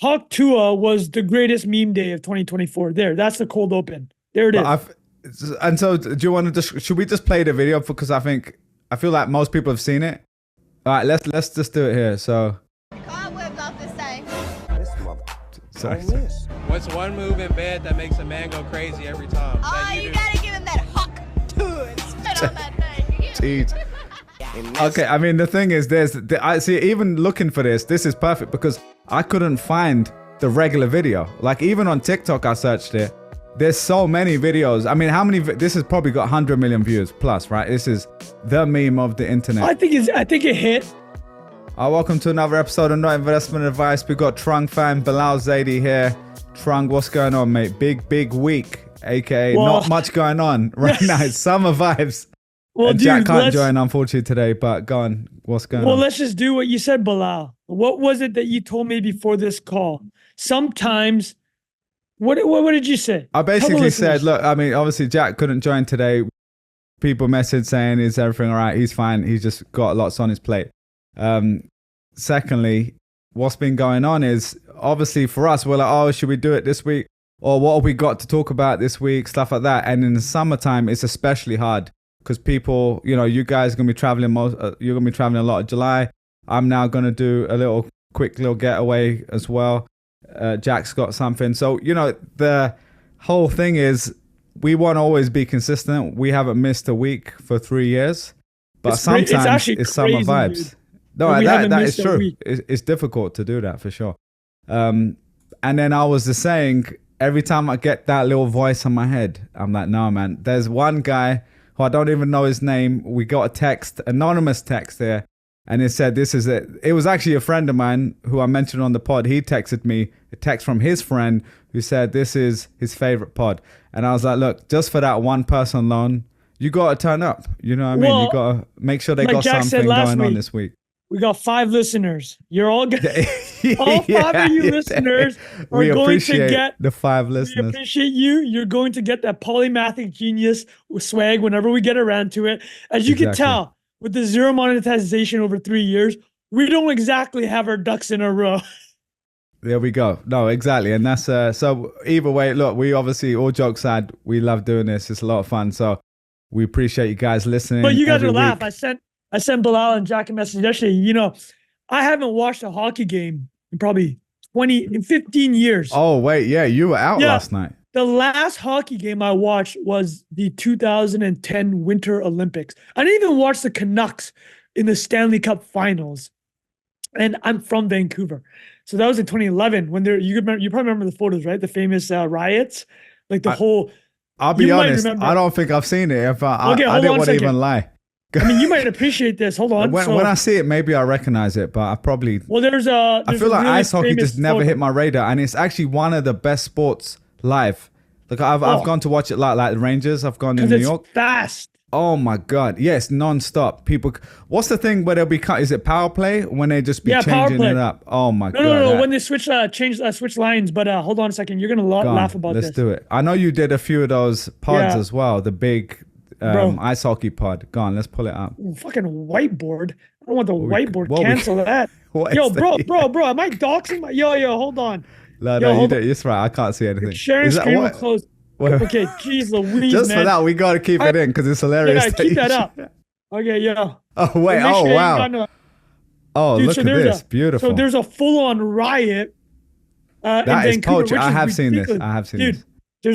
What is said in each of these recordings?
Hawk Tua was the greatest meme day of 2024. There, that's the cold open. There it But is. and so do you want to should we just play the video because I feel like most people have seen it. All right, let's just do it here. So Cobwebs off this side. This mother. sorry. What's one move in bed that makes a man go crazy every time? Oh, That you do? gotta give him that Hawk Tua and spit on that thing. Jeez. Okay, I mean the thing is, I see. Even looking for this is perfect because I couldn't find the regular video. Like even on TikTok, I searched it. There's so many videos. I mean, how many? This has probably got 100 million views plus, right? This is the meme of the internet. I think it hit. Welcome to another episode of Not Investment Advice. We got Trung fan Bilal Zaidi here. Trung, what's going on, mate? Big week, aka Well, not much going on right now. It's summer vibes. Well, And dude, Jack can't join, unfortunately, today. But go on, what's going well, on? let's just do what you said, Bilal. What was it that you told me before this call? Sometimes, what did you say? I Tell the basically listeners. said, look, I mean, obviously Jack couldn't join today. People messaged saying, is everything all right? He's fine. He's just got lots on his plate. Secondly, what's been going on is obviously for us, we're like, oh, should we do it this week? Or what have we got to talk about this week? Stuff like that. And in the summertime, it's especially hard because people, you guys are going to be traveling you're going to be traveling a lot of July. I'm now going to do a quick little getaway as well. Jack's got something. So, the whole thing is we want to always be consistent. We haven't missed a week for 3 years, but sometimes it's summer vibes. Dude. No, We haven't that missed is a true. week. It's difficult to do that for sure. And then I was just saying, every time I get that little voice in my head, I'm like, no, man. There's one guy who I don't even know his name. We got a text, anonymous text there, and it said, this is it. It was actually a friend of mine who I mentioned on the pod. He texted me a text from his friend who said, this is his favorite pod. And I was like, look, just for that one person alone, you got to turn up. You know what I mean? Well, You got to make sure they like got Jack said something last going on week, this week. We got 5 listeners. You're all good. All 5 of you listeners are We going to appreciate get the 5 We listeners. appreciate you. You're going to get that polymathic genius swag whenever we get around to it. As you can Exactly. tell, with the zero monetization over 3 years, we don't exactly have our ducks in a row. There we go. No, exactly. And that's so either way, look, we obviously, all jokes aside, we love doing this. It's a lot of fun. So we appreciate you guys listening. But you guys every are laugh. week. I sent Bilal and Jack a message yesterday. I haven't watched a hockey game in probably 15 years. Oh, wait. Yeah, you were out last night. The last hockey game I watched was the 2010 Winter Olympics. I didn't even watch the Canucks in the Stanley Cup Finals. And I'm from Vancouver. So that was in 2011 when you probably remember the photos, right? The famous riots, like I'll be you might honest. remember. I don't think I've seen it. Okay, I hold didn't on a want to second. even lie. I mean, you might appreciate this. Hold on. When I see it, maybe I recognize it, but I probably. Well, there's I feel like really ice hockey famous just never photo. hit my radar, and it's actually one of the best sports live. Like I've gone to watch it like the Rangers. I've gone to New it's York. fast. Oh my God. Yes, non-stop. People, what's the thing where they'll be, is it power play? When they just be Yeah, power changing play. it up. Oh my God. No. When they switch lines, but hold on a second. You're gonna Go on, laugh about let's this. do it. I know you did a few of those pods Yeah. as well. The big Bro. ice hockey pod. Go on, let's pull it up. Ooh, fucking whiteboard. I don't want the whiteboard. what we- Cancel that. What Yo, is bro, that? bro. Am I doxing my? Yo, hold on. No, Yo, you hold did. It's right. I can't see anything. Sharing Is that screen will what? close. What? Okay, geez Louise, Just man. for that, we got to keep it in because it's hilarious. Yeah, keep that up. Okay, yeah. Oh, wait. Make Oh, sure you wow. got no- Oh, Dude, look so at there's this. Beautiful. So there's a full-on riot in That is Vancouver, poetry. which I is have seen this. ridiculous. I have seen Dude, this.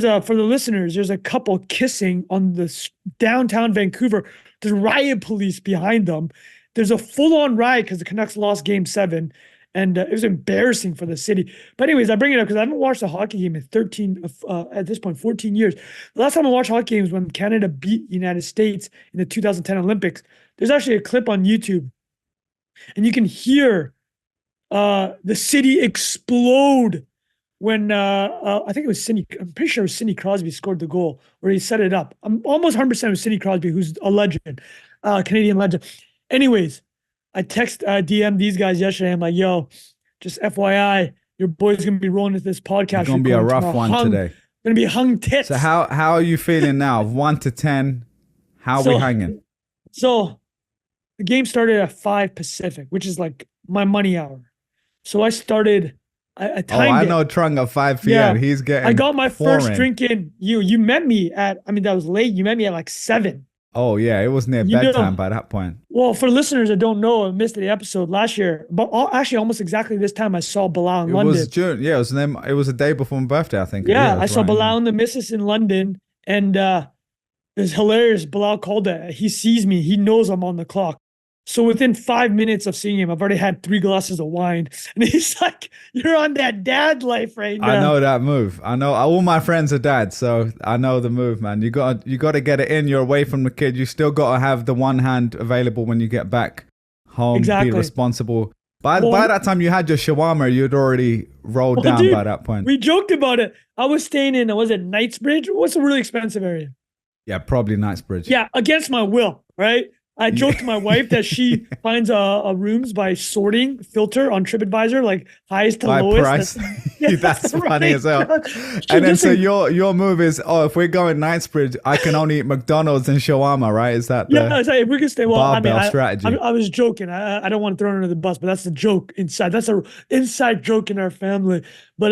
there's for the listeners, there's a couple kissing on the downtown Vancouver. There's riot police behind them. There's a full-on riot because the Canucks lost Game 7, and it was embarrassing for the city. But anyways, I bring it up because I haven't watched a hockey game in 14 years. The last time I watched hockey games when Canada beat the United States in the 2010 Olympics. There's actually a clip on YouTube, and you can hear the city explode when I think it was I'm pretty sure it was Sidney Crosby scored the goal where he set it up. I'm almost 100% it was Sidney Crosby, who's a legend, Canadian legend. Anyways, I DM these guys yesterday. I'm like, yo, just FYI, your boy's gonna be rolling into this podcast. It's going to be a rough one today. Gonna be hung tits. So how are you feeling now? 1 to 10, how are we hanging? So the game started at 5 Pacific, which is like my money hour. So I started I Oh, timed I it. know Trung at 5 p.m. Yeah. He's getting I got my first foreign. drink in. You met me at, I mean, that was late. You met me at like 7. Oh, yeah. It was near You bedtime know, by that point. well, for listeners that don't know, I missed the episode last year, but actually almost exactly this time I saw Bilal in It London. was June. Yeah, it was a day before my birthday, I think. Yeah, it I was saw right in there. Bilal and the missus in London, and it was hilarious. Bilal called it. He sees me. He knows I'm on the clock. So within 5 minutes of seeing him, I've already had 3 glasses of wine, and he's like, "You're on that dad life right now." I know that move. I know all my friends are dads, so I know the move, man. You got to get it in. You're away from the kid. You still got to have the one hand available when you get back home. Exactly. Be responsible. By Well, that time, you had your shawarma. You'd already rolled Well, down dude, by that point. we joked about it. I was staying in, was it Knightsbridge? What's a really expensive area? Yeah, probably Knightsbridge. Yeah, against my will, right? I joked to my wife that she finds rooms by sorting filter on TripAdvisor, like highest to By lowest. price. That's funny as hell. She And then just so like- your move is, oh, if we're going Knightsbridge, I can only eat McDonald's and shawarma, right? Is that the yeah, it's like, if we can stay. Well, I mean, barbell strategy? I was joking. I don't want to throw her under the bus, but that's the joke inside. That's a inside joke in our family. But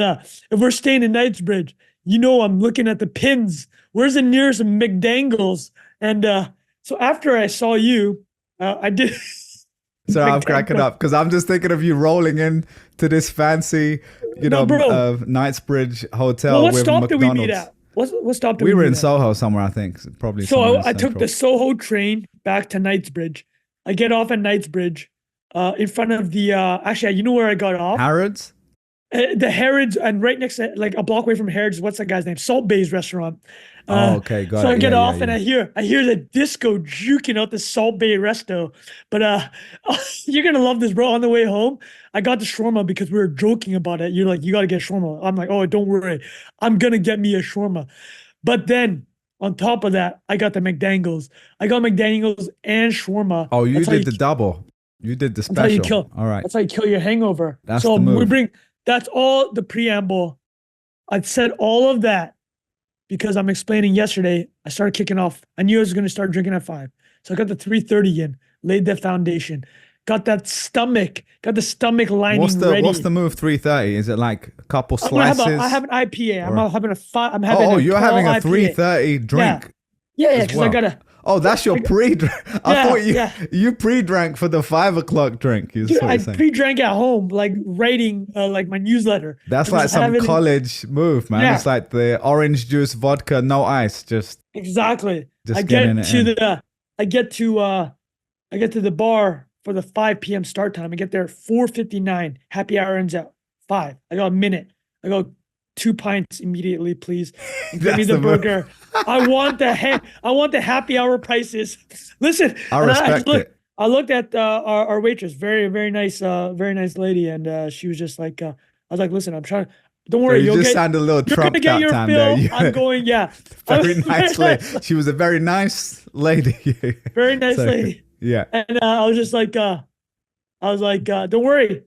if we're staying in Knightsbridge, I'm looking at the pins. Where's the nearest McDangles? And so after I saw you, I did. So I'm cracking up because I'm just thinking of you rolling in to this fancy, No, bro. Knightsbridge hotel Well, what with stop did we McDonald's. meet at? What stop did We we were meet in at? Soho somewhere, I think. Probably. So somewhere in I took Central. the Soho train back to Knightsbridge. I get off at Knightsbridge, in front of the. Actually, you know where I got off? Harrods. The Harrods, and right next to, like a block away from Harrods, what's that guy's name? Salt Bay's restaurant. Oh, okay, got so it. I get Yeah, off yeah, and I hear the disco juking out the Salt Bay resto. But you're gonna love this, bro. On the way home, I got the shawarma because we were joking about it. You're like, you gotta get shawarma. I'm like, oh, don't worry, I'm gonna get me a shawarma. But then on top of that, I got the McDangles. I got McDangles and shawarma. Oh, you That's how did the double. You did the That's how you special. kill. All right. That's how you kill your hangover. That's so the move. that's all the preamble. I said all of that because I'm explaining yesterday. I started kicking off. I knew I was going to start drinking at 5. So I got the 3:30 in, laid the foundation, got the stomach lining ready. What's the move? 3:30. Is it like a couple I'm gonna slices? I have an IPA. or- I'm having a five. I'm having. Oh, a you're tall having a IPA. 3:30 drink. Yeah, as because well. I gotta. Oh, that's your pre-drink. I Yeah, thought yeah. you pre-drank for the 5 o'clock drink. Is Dude, what I you're saying. pre-drank at home, like writing, like my newsletter. That's I like just some have it in- college move, man. Yeah. It's like the orange juice, vodka, no ice. Just Exactly. Just I getting get it to in. the I get to the bar for the 5 p.m. start time. I get there at 4:59. Happy hour ends at 5. I got a minute. I go 2 pints immediately, please. And give me That's the the move. burger. I want the happy hour prices. Listen, I and respect it. I looked at our waitress, very nice lady, and she was just like, I was like, listen, I'm trying. Don't So worry, you you'll just get. sounded a little You're Trump gonna get that your time fill. there. I'm going, yeah. Very nice lady. She was a very nice lady. Very nice So, lady. Yeah. And I was just like, don't worry,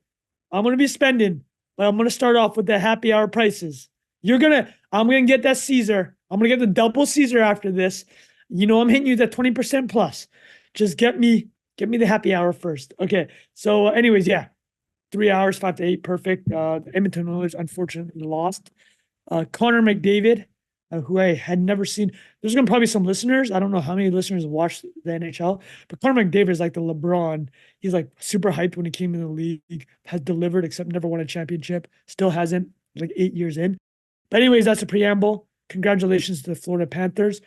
I'm gonna be spending, but I'm gonna start off with the happy hour prices. I'm gonna get that Caesar. I'm gonna get the double Caesar after this. I'm hitting you that 20% plus. Just get me the happy hour first. Okay. So, anyways, yeah, 3 hours, 5 to 8, perfect. The Edmonton Oilers unfortunately lost. Connor McDavid, who I had never seen. There's gonna probably be some listeners. I don't know how many listeners watch the NHL, but Connor McDavid is like the LeBron. He's like super hyped when he came in the league, has delivered, except never won a championship. Still hasn't, like 8 years in. But anyways, that's a preamble. Congratulations to the Florida Panthers.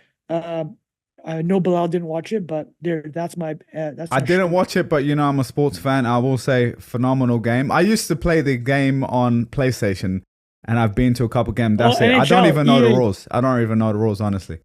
I know Bilal didn't watch it, but that's my. That's I my didn't show. watch it, but I'm a sports fan. I will say phenomenal game. I used to play the game on PlayStation, and I've been to a couple games. That's it. I don't NHL, even know the EA. rules. I don't even know the rules, honestly.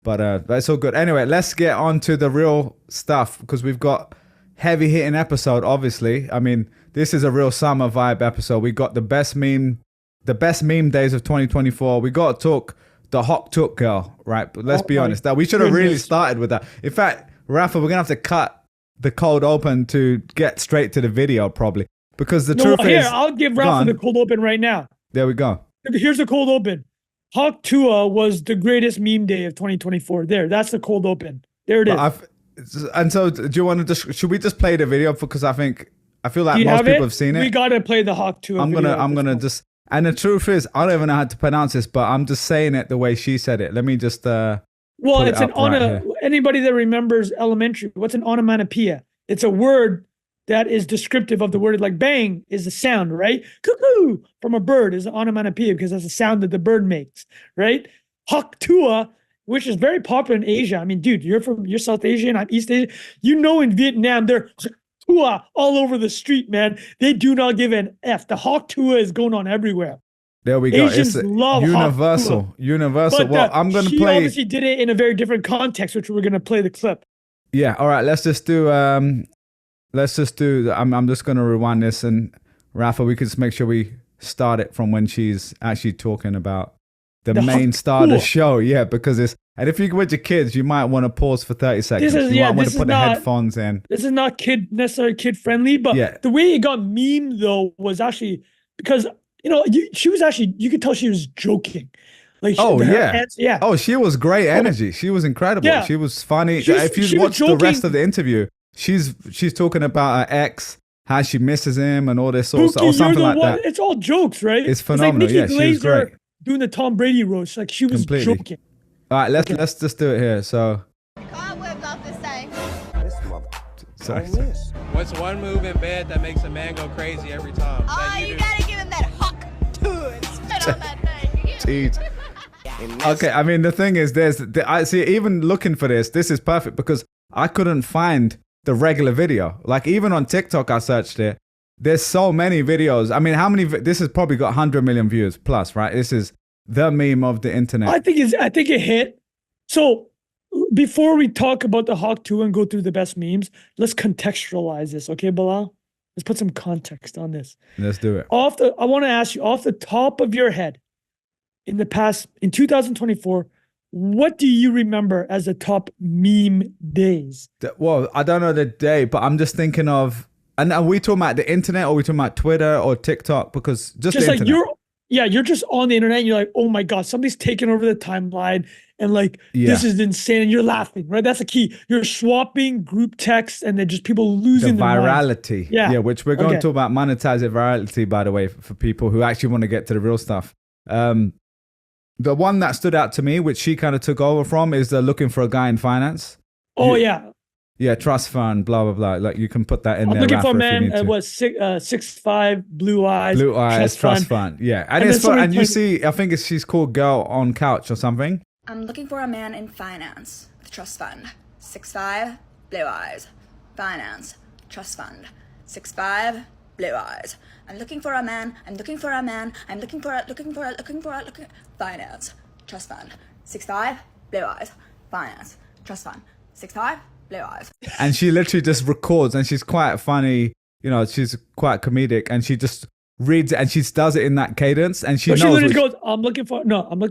But that's all good. Anyway, let's get on to the real stuff because we've got heavy hitting episode. Obviously, I mean this is a real summer vibe episode. We got the best meme days of 2024. We got to talk the Hawk Took girl, right? But let's Oh be my honest, that we should have really goodness. started with that. In fact, Rafa, we're gonna have to cut the cold open to get straight to the video, probably, because the truth Here, is, I'll give Go Rafa on. the cold open right now. there we go. Here's the cold open. Hawk Tua was the greatest meme day of 2024. That's the cold open. There it is. And so, do you want to just? Should we just play the video because I feel Do like you most have people it? have seen We it. gotta play the Hawk Tua. I'm video gonna at this point. just And the truth is, I don't even know how to pronounce this, but I'm just saying it the way she said it. Let me just Well, pull it's it an up right ono. here. Anybody that remembers elementary, what's an onomatopoeia? It's a word that is descriptive of the word. Like bang is a sound, right? Cuckoo from a bird is an onomatopoeia because that's a sound that the bird makes, right? Hok tua, which is very popular in Asia. I mean, dude, you're South Asian, I'm East Asian. You know, in Vietnam, they're tua all over the street, man. They do not give an F. The hok tua is going on everywhere. There we go. Asians It's love universal. hok tua. Universal. But Well, I'm going to she play. obviously did it in a very different context, which we're going to play the clip. Yeah. All right. Let's just do. I'm just going to rewind this, and Rafa, we could just make sure we start it from when she's actually talking about the main hok star of the tua. show. Yeah, because it's, and if you're with your kids, you might want to pause for 30 seconds. You might want to put the headphones in. This is not necessarily kid friendly, but Yeah. the way it got memed though was actually because she was actually, you could tell she was joking. Like Oh, her yeah. answer- yeah. Oh, she was great energy. She was incredible. Yeah. She was funny. She was- If you she was watch the rest joking. of the interview, she's talking about her ex, how she misses him, and all this sort of Pookie, stuff, or you're something the like one. that. It's all jokes, right? It's phenomenal. It's Yeah, like she Nikki was great. Glazer doing the Tom Brady roast. Like she was Completely. joking. All right, let's just do it here. So, Cobwebs off this thing. sorry. What's one move in bed that makes a man go crazy every time? Oh, that you do? gotta give him that hawk to it. Spit on that thing. Jeez. Okay, I mean the thing is, I see. Even looking for this is perfect because I couldn't find the regular video. Like even on TikTok, I searched it. There's so many videos. I mean, how many? This has probably got 100 million views plus, right? This is the meme of the internet. I think it hit. So before we talk about the Hawk 2 and go through the best memes, let's contextualize this, okay, Bilal? Let's put some context on this. Let's do it. I want to ask you off the top of your head, in 2024, what do you remember as the top meme days? Well, I don't know the day, but I'm just thinking of. And are we talking about the internet, or are we talking about Twitter or TikTok? Because just the like internet. you're just on the internet and you're like, oh my God, somebody's taking over the timeline and like, this is insane. And you're laughing, right? That's the key. You're swapping group text and then just people The losing their minds. virality. Yeah. Which we're going Okay. to talk about monetizing virality, by the way, for people who actually want to get to the real stuff. The one that stood out to me, which she kind of took over from, is the looking for a guy in finance. Oh You- yeah. Yeah, trust fund, blah, blah, blah. Like you can put that in I'm there. looking for a Rafa, if you man need to. was 6'5", blue eyes. Blue eyes, trust fund. Yeah. And And it's then fun. somebody And you plays- see, I think she's called Girl on Couch or something. I'm looking for a man in finance with trust fund. 6'5", blue eyes. Finance, trust fund. 6'5", blue eyes. I'm looking for a man. I'm looking for a man. I'm looking for finance, trust fund. 6'5", blue eyes. Finance, trust fund. 6'5", blue eyes. And she literally just records, and she's quite funny. She's quite comedic, and she just reads it, and she does it in that cadence, and she So she knows. literally which- goes, I'm looking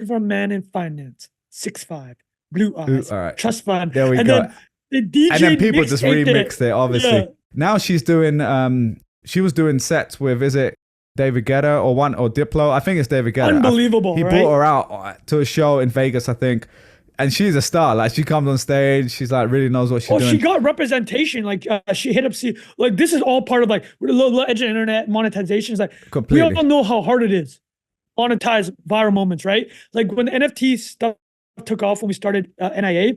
for a man in finance, 6'5", blue eyes, all right. trust fund. There we and go. Then the DJ And then people just mixtaped remixed it, obviously. Yeah. Now she's doing. She was doing sets with, is it David Guetta or Diplo? I think it's David Guetta. Unbelievable, He right? brought her out to a show in Vegas, I think. And she's a star. Like she comes on stage, she's like really knows what she's doing. She got representation. Like she hit up. Like this is all part of like the edge of internet monetization. Is like Completely. we all know how hard it is monetize viral moments, right? Like when the NFT stuff took off when we started NIA,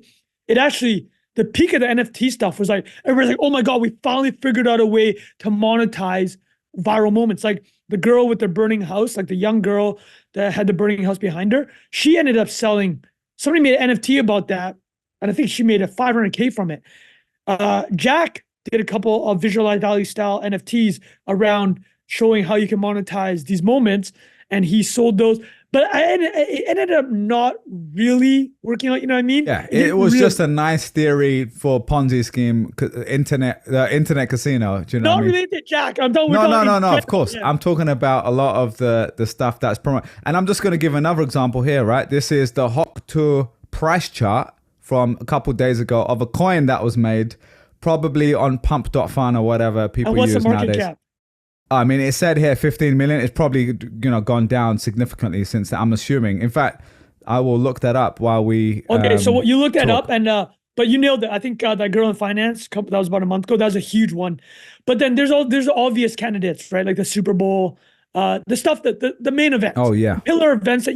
it actually the peak of the NFT stuff was like everybody's like, oh my God, we finally figured out a way to monetize viral moments. Like the girl with the burning house, like the young girl that had the burning house behind her, she ended up selling. Somebody made an NFT about that, and I think she made a $500K from it. Jack did a couple of Visualize Value style NFTs around showing how you can monetize these moments, and he sold those. But it ended up not really working out. You know what I mean? Yeah, didn't it was really- just a nice theory for Ponzi scheme, internet casino. Do you know not what I mean? related to Jack. I'm done with No, of course. Yeah. I'm talking about a lot of the stuff that's promoted. And I'm just going to give another example here, right? This is the Hawk 2 price chart from a couple days ago of a coin that was made probably on pump.fun or whatever people And what's the use market nowadays. cap? I mean, it said here 15 million. It's probably, gone down significantly since that, I'm assuming. In fact, I will look that up while we Okay, so what you looked that talk. up, and but you nailed it. I think that girl in finance, that was about a month ago. That was a huge one. But then there's obvious candidates, right? Like the Super Bowl, The stuff that the main events. Oh, yeah. Pillar events that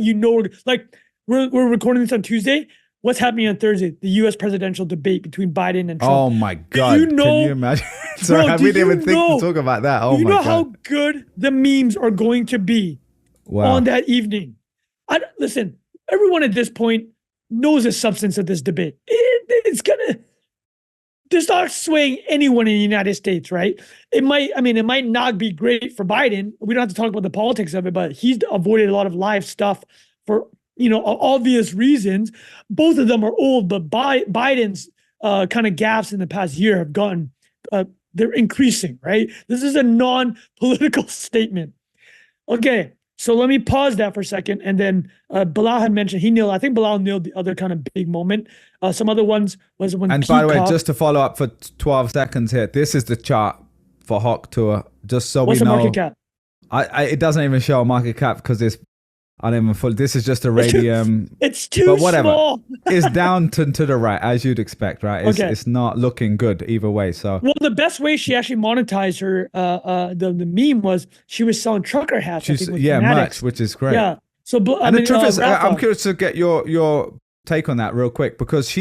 like we're recording this on Tuesday. What's happening on Thursday? The U.S. presidential debate between Biden and Trump. Oh my God! you know- Can you imagine? Sorry, Bro, we do didn't even you think know- to talk about that. Oh you my know God! how good the memes are going to be Wow. on that evening. Listen, everyone at this point knows the substance of this debate. It's gonna. There's not swaying anyone in the United States, right? It might not be great for Biden. We don't have to talk about the politics of it, but he's avoided a lot of live stuff for obvious reasons. Both of them are old, but Biden's kind of gaps in the past year have gotten they're increasing, right? This is a non-political statement. Okay, so let me pause that for a second, and then Bilal had mentioned I think Bilal nailed the other kind of big moment. Some other ones was when And by the way, Peacock- just to follow up for 12 seconds here, this is the chart for Hawk Tour. Just so what's we the know, market cap? it doesn't even show a market cap because it's I don't even full. This is just a radium. It's too But whatever. small. It's down to the right, as you'd expect, right? It's, Okay. it's not looking good either way. So Well, the best way she actually monetized her the meme was she was selling trucker hats. I she's think, with merch, Fanatics. which is great. Yeah. So, And the truth is, Rafa, I'm curious to get your take on that real quick because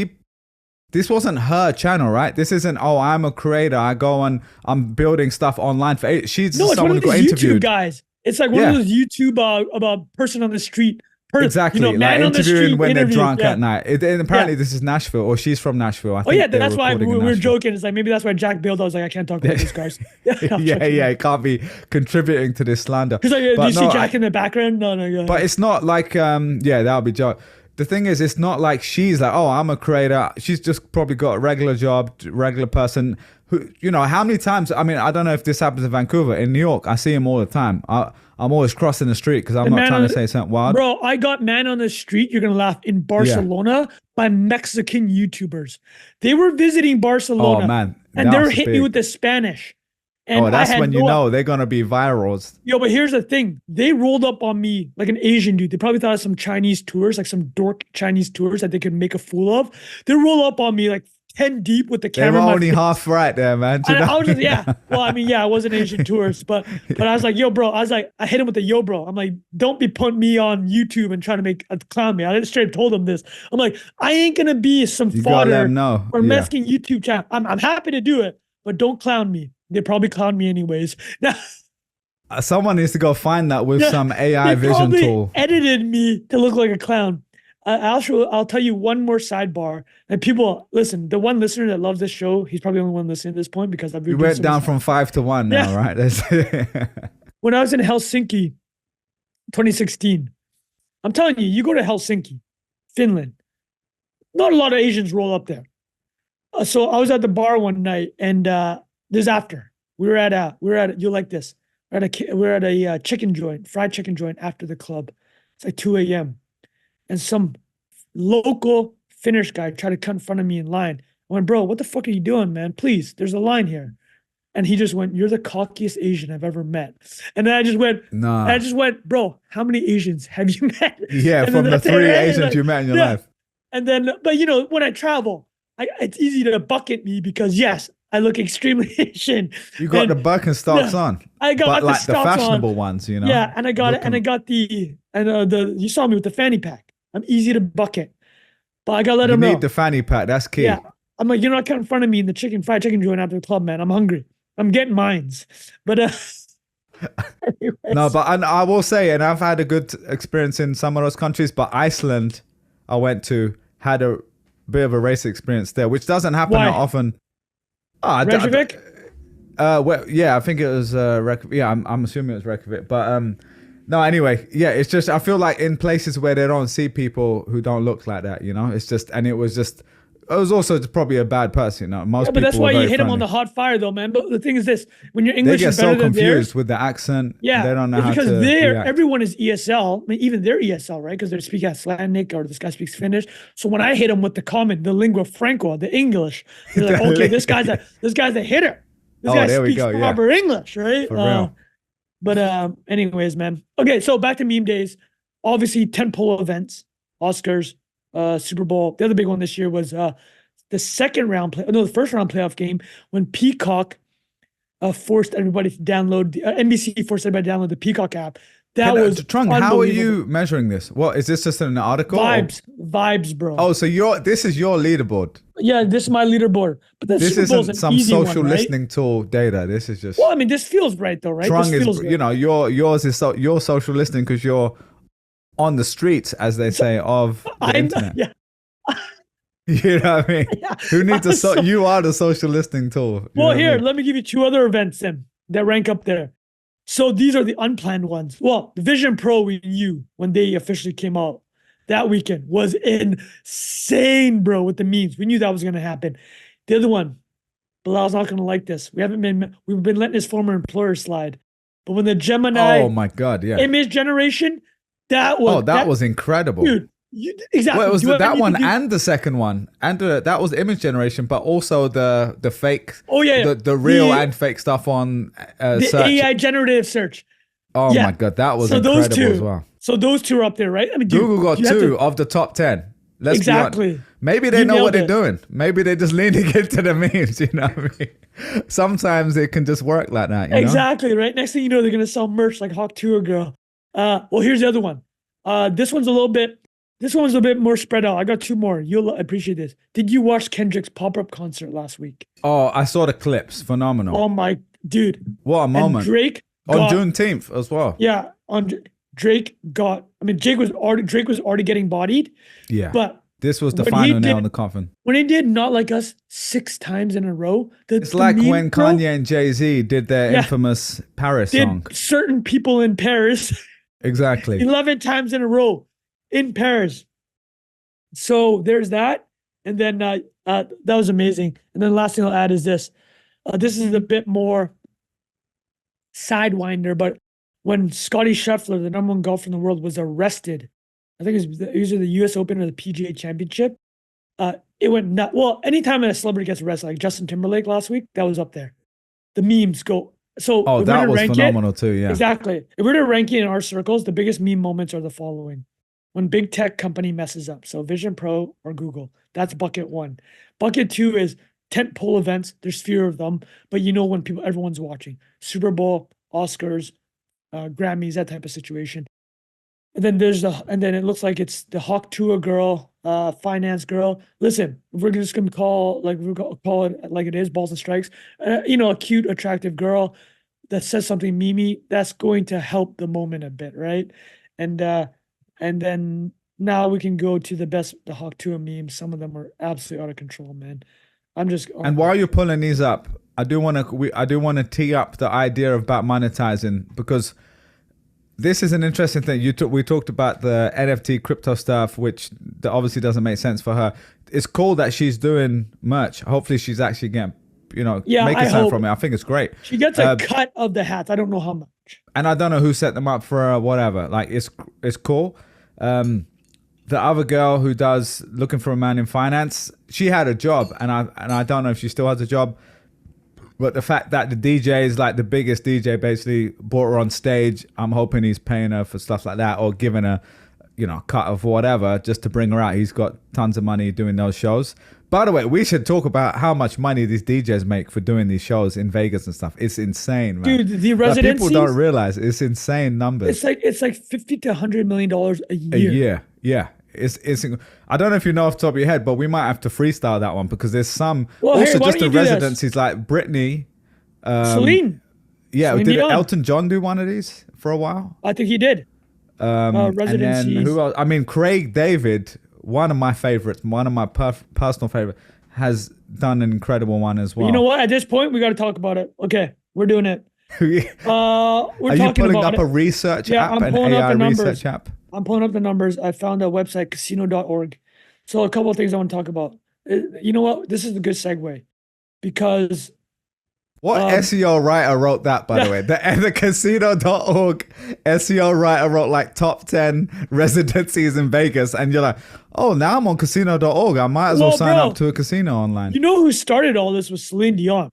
this wasn't her channel, right? This isn't, oh, I'm a creator. I go on, I'm building stuff online for. She's No, it's one someone of who got these YouTube interviewed. guys. It's like one Yeah. of those YouTube about person on the street. Exactly, man like on the interviewing street when they're interview. drunk Yeah. at night. And apparently, this is Nashville, or she's from Nashville. I Oh think yeah, they that's why recording in we were Nashville. joking. It's like maybe that's why Jack bailed. I was like, I can't talk about these guys. yeah, it can't be contributing to this slander. He's like, do But you see no, Jack in the background? No. But it's not like, that would be joke. The thing is, it's not like she's like, oh, I'm a creator. She's just probably got a regular job, regular person. Who, how many times? I mean, I don't know if this happens in Vancouver. In New York, I see him all the time. I'm always crossing the street because I'm The not man trying on to the- say something wild. Bro, I got man on the street. You're gonna laugh in Barcelona by Mexican YouTubers. They were visiting Barcelona. Oh man, and they were that's hitting me big. with the Spanish. And Oh, that's I had when you no- know they're gonna be virals. Yo, but here's the thing. They rolled up on me like an Asian dude. They probably thought of some Chinese tours, like some dork Chinese tours that they could make a fool of. They roll up on me like 10 deep with the They were camera. in my only face. half right there, man. Do you And know? I was just, yeah. Well, I mean, yeah, I was an Asian tourist, but I was like, yo, bro. I was like, I hit him with the yo, bro. I'm like, don't be putting me on YouTube and trying to make a clown me. I just straight told him this. I'm like, I ain't gonna be some You gotta let fodder them know. or Yeah. Mexican YouTube channel. I'm happy to do it, but don't clown me. They probably clown me anyways. Now, Someone needs to go find that with Yeah, some AI they vision probably tool. edited me to look like a clown. I'll tell you one more sidebar. And people, listen, the one listener that loves this show, he's probably the only one listening at this point because I've You been went down from 5 to 1 now, Yeah. right? That's when I was in Helsinki, 2016. I'm telling you, you go to Helsinki, Finland. Not a lot of Asians roll up there. So I was at the bar one night, and this after we were at you like this. We're at a chicken joint, fried chicken joint after the club. It's like 2 a.m. And some local Finnish guy tried to cut in front of me in line. I went, bro, what the fuck are you doing, man? Please, there's a line here. And he just went, you're the cockiest Asian I've ever met. And then I just went, nah. bro, how many Asians have you met? Yeah, And from then the 3 like, Asians you met in your yeah. life. And then, but when I travel, it's easy to bucket me because yes, I look extremely Asian. You got And- the Birkenstocks yeah, on. I got But the like the stocks on. fashionable ones, you know? Yeah, and I got it, and I Looking- got the you saw me with the fanny pack. I'm easy to bucket, but I gotta let You him need know. the fanny pack. That's key. Yeah, I'm like, you're not cutting in front of me in the fried chicken joint after the club, man. I'm hungry. I'm getting mines, but anyways. No, but I will say, and I've had a good experience in some of those countries, but Iceland, I went to, had a bit of a race experience there, which doesn't happen Why? that often. Oh, I don't- Reykjavik? well, yeah, I think it was I'm assuming it was Reykjavik, but no, anyway, yeah, it's just I feel like in places where they don't see people who don't look like that, it's just, and it was also probably a bad person, most Yeah, but people that's were why you very hit him on friendly. the hot fire, though, man. But the thing is this: when your They English get is better so than theirs, confused with the accent. yeah, they don't know it's how because to react. everyone is ESL. I mean, even they're ESL, right? Because they speak Icelandic or this guy speaks Finnish. So when I hit him with the comment, the lingua franca, the English, they're like, okay, this guy's a hitter. This Oh, guy there we speaks go, yeah. proper English, right? For real. But anyways, man. Okay, so back to meme days. Obviously, tentpole events, Oscars, Super Bowl. The other big one this year was the first round playoff game when Peacock forced everybody to download NBC forced everybody to download the Peacock app. That But, was Trung, how are unbelievable. you measuring this? What is this just an article? or- Vibes, bro. Oh, so this is your leaderboard. Yeah, this is my leaderboard. But the This Super Bowl's isn't an some easy social one, right? listening tool data. This is just Well, I mean, this feels right though, right? Trung This feels is, right. you know, yours is your social listening because you're on the streets, as they say, of the internet. Yeah. You know what I mean? Yeah, Who needs I'm you are the social listening tool. You know Well, what I here, mean? let me give you two other events then that rank up there. So these are the unplanned ones. Well, the Vision Pro we knew when they officially came out that weekend was insane, bro, with the memes. We knew that was going to happen. The other one, Bilal's not going to like this. We've been letting his former employer slide. But when the Gemini Oh my god, yeah. image generation, that was that was incredible. dude. Exactly. Well, it was Do you have that anything one to do- and the second one, and that was image generation, but also the fake, Oh yeah, the real The- and fake stuff on the search. AI generative search. Oh yeah. my god, that was So those incredible two, as well. So those two are up there, right? I mean, dude, Google got you have two to- of the top 10. Let's Exactly. be honest. Maybe they You know what nailed they're it. doing. Maybe they're just leaning into the memes. You know what I mean? Sometimes it can just work like that. You know? Exactly, right? Next thing you know, they're gonna sell merch like Hawk Tour Girl. Well, here's the other one. This one's a bit more spread out. I got two more. You'll appreciate this. Did you watch Kendrick's pop-up concert last week? Oh, I saw the clips. Phenomenal. Oh my dude. What a And moment. Drake On got, Juneteenth as well. Yeah, Drake got. I mean, Drake was already getting bodied, Yeah. but This was the when he final nail did- in the coffin. when he did "Not Like Us" 6 times in a row, It's like meme, when bro, Kanye and Jay-Z did their Yeah. infamous Paris did song. certain people in Paris Exactly. 11 times in a row in Paris. So there's that. And then that was amazing. And then the last thing I'll add is this. This is a bit more sidewinder, but when Scotty Scheffler, the number one golfer in the world, was arrested, I think it was either the US Open or the PGA Championship, it went nuts. Well, anytime a celebrity gets arrested, like Justin Timberlake last week, that was up there. The memes go. So Oh, if we're that to was rank it- phenomenal too. Yeah. Exactly. If we're to rank it in our circles, the biggest meme moments are the following. When big tech company messes up. So Vision Pro or Google. That's bucket one. Bucket two is tent pole events. There's fewer of them, but you know when everyone's watching. Super Bowl, Oscars, Grammys, that type of situation. And then then it looks like it's the Hawk Tour girl, finance girl. Listen, we're just gonna call it like it is, balls and strikes. A cute, attractive girl that says something memey. That's going to help the moment a bit, right? And then now we can go to the Hawk Tour memes. Some of them are absolutely out of control, man. And while you're pulling these up, I do want to tee up the idea about monetizing, because this is an interesting thing. We talked about the NFT crypto stuff, which obviously doesn't make sense for her. It's cool that she's doing merch. Hopefully she's actually getting, making I something hope. from it. I think it's great. she gets a cut of the hats. I don't know how much. And I don't know who set them up for her, whatever. Like, it's cool. The other girl who does Looking for a Man in Finance, she had a job, and I don't know if she still has a job. But the fact that the DJ is like the biggest DJ basically brought her on stage, I'm hoping he's paying her for stuff like that, or giving her, cut of whatever just to bring her out. He's got tons of money doing those shows. By the way, we should talk about how much money these DJs make for doing these shows in Vegas and stuff. It's insane, man. Dude, the Like, residencies. people don't realize it's insane numbers. It's like $50 to $100 million a year. A year, yeah. It's. I don't know if you know off the top of your head, but we might have to freestyle that one, because there's some Well, hey, also why just don't the you do this? residencies like Britney. Celine. Yeah, Celine did Dion. Elton John do one of these for a while? I think he did. And then Residencies. who else? I mean, Craig David, one of my favorites, one of my personal favorite, has done an incredible one as well. You know what? At this point, we got to talk about it. Okay, we're doing it. We're Are you talking pulling about up it. a research Yeah, app, I'm an pulling up AI the numbers. research app? I'm pulling up the numbers. I found a website, casino.org. So a couple of things I want to talk about. You know what? This is a good segue, because What SEO writer wrote that, by the way? The casino.org SEO writer wrote like top 10 residencies in Vegas. And you're like, oh, now I'm on casino.org. I might as well Well, sign bro, up to a casino online. you know who started all this was Celine Dion.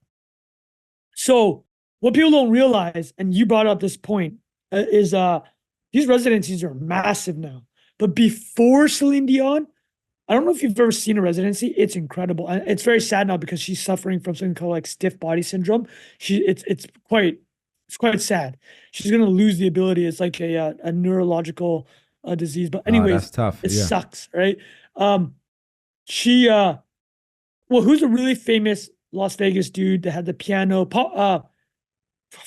So what people don't realize, and you brought up this point, is these residencies are massive now. But before Celine Dion, I don't know if you've ever seen a residency. It's incredible. And it's very sad now because she's suffering from something called like stiff body syndrome. It's quite sad. She's gonna lose the ability. It's like a neurological disease. But Oh, anyways, that's tough. it Yeah. sucks, right? She well, who's a really famous Las Vegas dude that had the piano?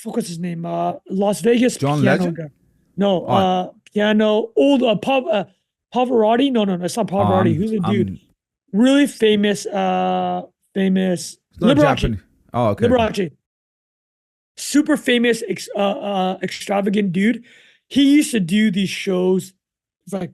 What's his name? Las Vegas John piano Legend? guy. No, Oh. piano. Old Pavarotti. No, it's not Pavarotti. Who's the dude? Really famous. Famous. It's not Liberace. Japanese. Oh, okay. Liberace. Super famous, extravagant dude. He used to do these shows. It's like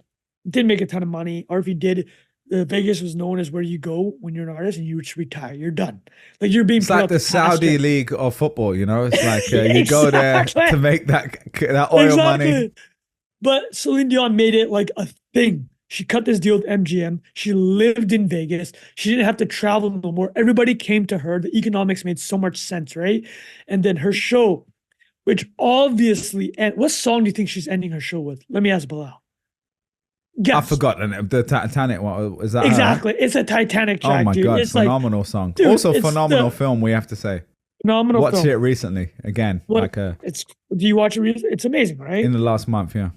didn't make a ton of money, or if he did, Vegas was known as where you go when you're an artist and you just retire. You're done. Like you're being It's put like out the to pasture. Saudi league of football, you know. It's like you go there Exactly. to make that oil money. But Celine Dion made it like a thing. She cut this deal with MGM. She lived in Vegas. She didn't have to travel no more. Everybody came to her. The economics made so much sense, right? And then her show, which obviously, and what song do you think she's ending her show with? Let me ask Bilal. I Guess. forgot the Titanic one. Is that her, right? Exactly. It's a Titanic track, Oh my dude. god, It's like phenomenal song. dude, Also it's phenomenal the- film, we have to say. phenomenal Watched film. it recently again, What- like It's do you watch it? It's amazing, right? in the last month, yeah.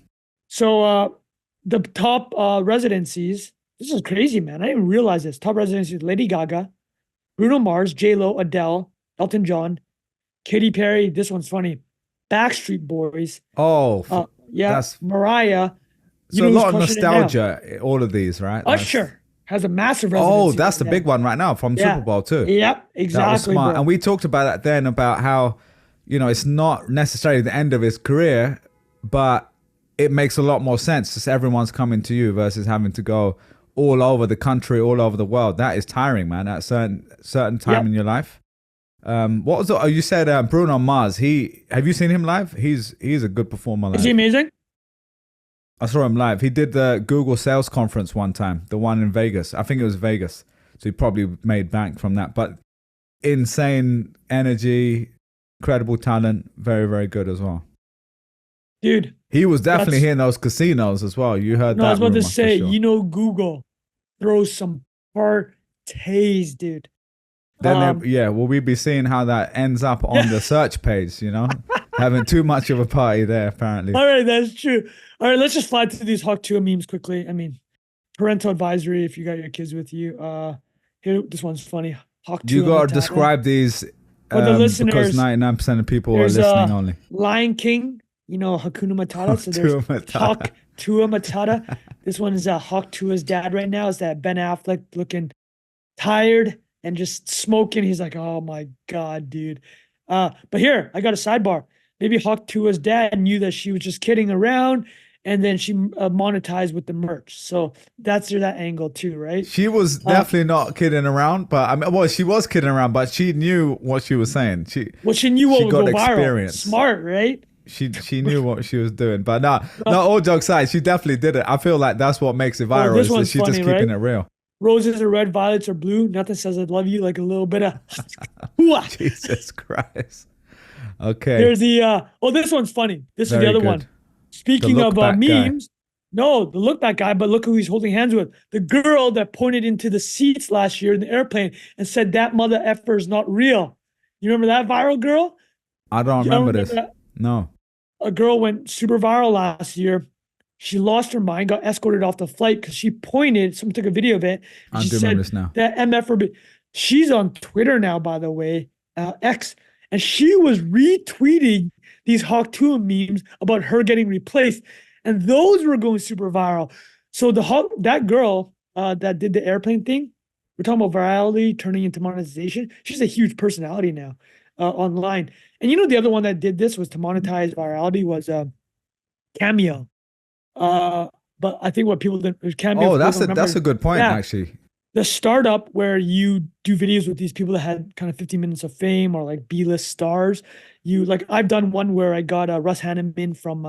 So the top residencies, this is crazy, man. I didn't realize this. Top residencies: Lady Gaga, Bruno Mars, J-Lo, Adele, Elton John, Katy Perry. This one's funny. Backstreet Boys. Oh, Yeah, that's- Mariah. so a who's lot of crushing it now? nostalgia, all of these, right? That's- Usher has a massive residency. Oh, that's the right big now. one right now from Yeah. Super Bowl too. Yep, That was exactly. smart. Bro. And we talked about that then about how, it's not necessarily the end of his career, but it makes a lot more sense just everyone's coming to you versus having to go all over the country, all over the world. That is tiring, man, at certain time Yep. in your life. What was you said Bruno Mars. Have you seen him live? He's a good performer live. Is he amazing? I saw him live. He did the Google sales conference one time, the one in Vegas. I think it was Vegas. So he probably made bank from that. But insane energy, incredible talent, very, very good as well. Dude, He was definitely That's- hitting those casinos as well. You heard no, that. I was about rumor, to for say, sure. Google throws some parties, dude. Then will we be seeing how that ends up on the search page, Having too much of a party there, apparently. All right, that's true. All right, let's just fly through these Hawk Tuah memes quickly. I mean, parental advisory if you got your kids with you. Here, this one's funny. Hawk You Tuah got to Matata. describe these For the because listeners, 99% of people are there's, listening only. Lion King, Hakuna Matata. So there's Tuah Matata. Hawk Tuah Matata. This one is Hawk Tuah's dad right now. Is that Ben Affleck looking tired and just smoking? He's like, oh my God, dude. But here, I got a sidebar. Maybe Hawk Tuah's dad knew that she was just kidding around, and then she monetized with the merch. So that's that angle too, right? She was definitely not kidding around, but she was kidding around, but she knew what she was saying. Well, she knew what she would got go viral. experience. Smart, right? She knew what she was doing. But no, all jokes aside, she definitely did it. I feel like that's what makes it viral. this Is that one's she's just funny, keeping right? it real. Roses are red, violets are blue. Nothing says I love you like a little bit of. Hooah. Jesus Christ. Okay. There's the this one's funny. This is Very the other good. one. Speaking The of look back guy. memes, no, the look back guy, but look who he's holding hands with. The girl that pointed into the seats last year in the airplane and said that mother effer is not real. You remember that viral girl? I don't You don't remember this. that? No. A girl went super viral last year. She lost her mind, got escorted off the flight because she pointed. Someone took a video of it. I She do remember this now. that MF. She's on Twitter now, by the way, X, and she was retweeting these Hawk Tuah memes about her getting replaced, and those were going super viral. So that girl that did the airplane thing, we're talking about virality turning into monetization. She's a huge personality now online. And the other one that did this was to monetize virality was Cameo. But I think what people didn't Cameo. Oh, people don't that's a remember- good point, Yeah. actually. The startup where you do videos with these people that had kind of 15 minutes of fame or like B-list stars. I've done one where I got Russ Hanneman from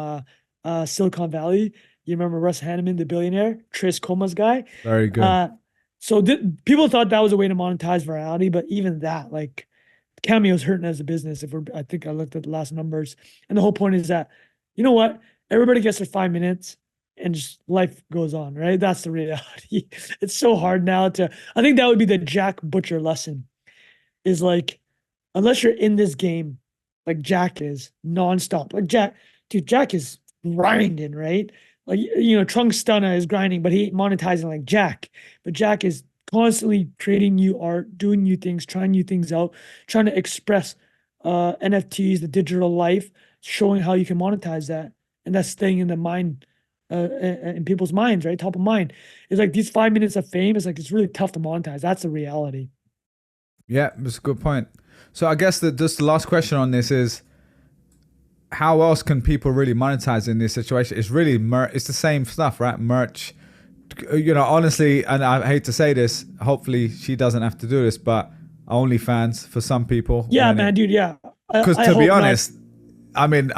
Silicon Valley. You remember Russ Hanneman, the billionaire, Tris Coma's guy? Very good. So people thought that was a way to monetize virality, but even that, like, Cameo's hurting as a business. I think I looked at the last numbers, and the whole point is that, you know what? Everybody gets their 5 minutes, and just life goes on, right? That's the reality. It's so hard now to, I think that would be the Jack Butcher lesson is like, unless you're in this game, like Jack is nonstop. Like Jack is grinding, right? Like, Trunks Stunna is grinding, but he ain't monetizing like Jack. But Jack is constantly creating new art, doing new things, trying new things out, trying to express NFTs, the digital life, showing how you can monetize that. And that's staying in the mind, in people's minds, right? Top of mind. It's like these 5 minutes of fame is like, it's really tough to monetize. That's the reality. Yeah, that's a good point. So I guess that just the last question on this is, how else can people really monetize in this situation? It's really it's the same stuff, right? Merch, honestly, and I hate to say this, hopefully she doesn't have to do this, but OnlyFans for some people. Yeah, man, dude, yeah. Because to be honest, I mean,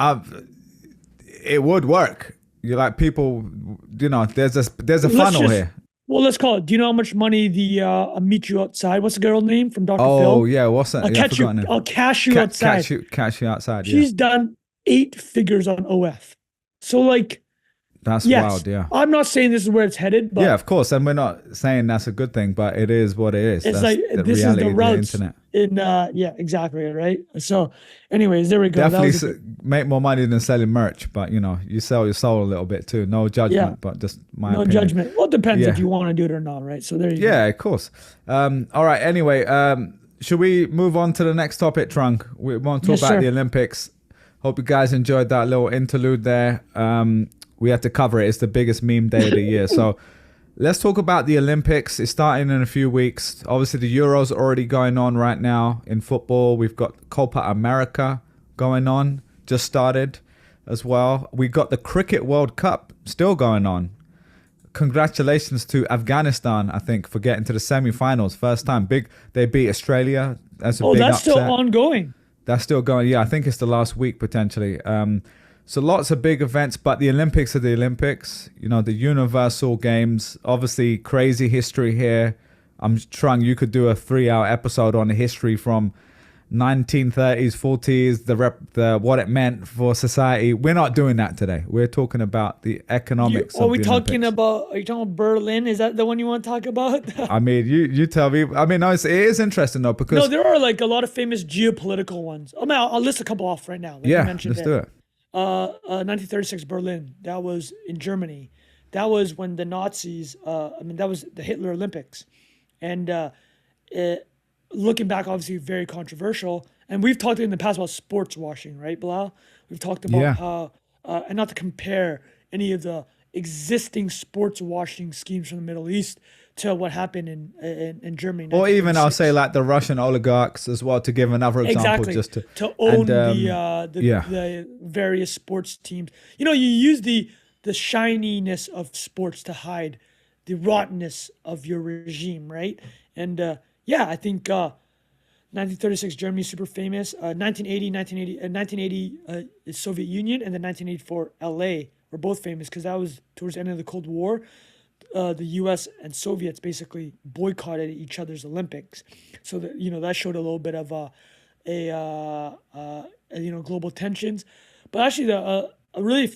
it would work. You're like people, there's a funnel here. Well, let's call it. Do you know how much money the I'll meet you outside? What's the girl name from Dr. Phil? Oh yeah, what's that? I'll cash you outside. Catch you outside. She's done 8 figures on OF. So like, that's yes, wild. Yeah. I'm not saying this is where it's headed, but yeah, of course, and we're not saying that's a good thing, but it is what it is. It's that's like this is the routes internet. Yeah, exactly, right. So, anyways, there we go. Definitely make more money than selling merch, but you sell your soul a little bit too. No judgment, but just my opinion. No judgment. Well, it depends if you want to do it or not, right? So there you go. Yeah, of course. All right. Anyway, should we move on to the next topic, Trunk? We want to talk about the Olympics. Hope you guys enjoyed that little interlude there. We have to cover it. It's the biggest meme day of the year. So let's talk about the Olympics. It's starting in a few weeks. Obviously, the Euros are already going on right now in football. We've got Copa America going on, just started as well. We got the Cricket World Cup still going on. Congratulations to Afghanistan, I think, for getting to the semi-finals. First time. They beat Australia. That's a big upset. Still ongoing. That's still going. Yeah, I think it's the last week potentially. So lots of big events, but the Olympics are the Olympics. The Universal Games. Obviously, crazy history here. I'm trying. You could do a 3-hour episode on the history from 1930s, 40s, what it meant for society. We're not doing that today. We're talking about the economics. Are you talking about Berlin? Is that the one you want to talk about? I mean, you tell me. I mean, no, it is interesting though, because there are like a lot of famous geopolitical ones. I mean, I'll list a couple off right now. Like yeah, let's do it. 1936 Berlin. That was in Germany. That was when the Nazis. That was the Hitler Olympics, and looking back, obviously very controversial. And we've talked in the past about sports washing, right, Bilal? We've talked about how, and not to compare any of the existing sports washing schemes from the Middle East to what happened in Germany. Or even I'll say like the Russian oligarchs as well, to give another example. Exactly. Just to own the various sports teams. You use the shininess of sports to hide the rottenness of your regime, right? And I think 1936 Germany is super famous. 1980 Soviet Union, and then 1984 LA were both famous because that was towards the end of the Cold War. The U.S. and Soviets basically boycotted each other's Olympics, so that that showed a little bit of global tensions. But actually, a really